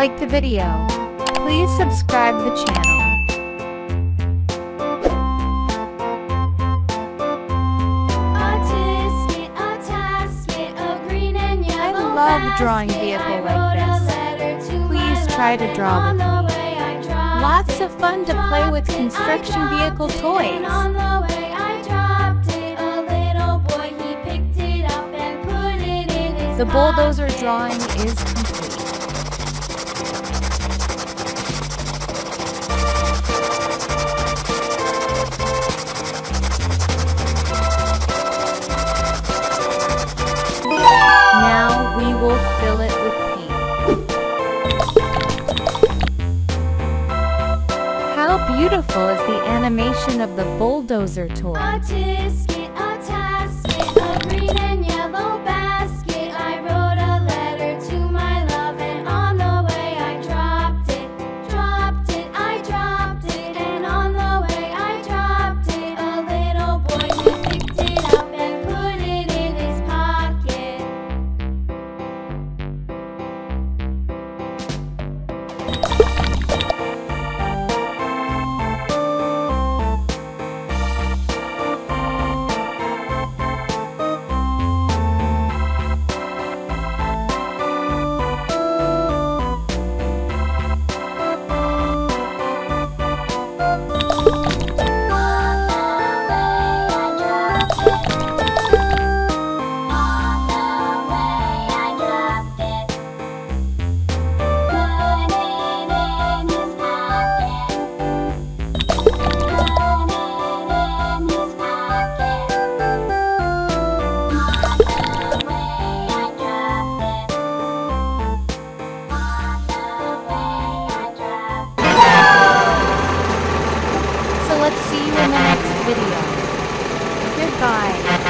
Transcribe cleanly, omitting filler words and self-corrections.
like the video. Please subscribe the channel. I love drawing vehicle like this. Please try to draw with me. Lots of fun to play with construction vehicle toys. The bulldozer drawing is complete. Now we will fill it with paint. How beautiful is the animation of the bulldozer toy. Let's see you in the next video. Goodbye.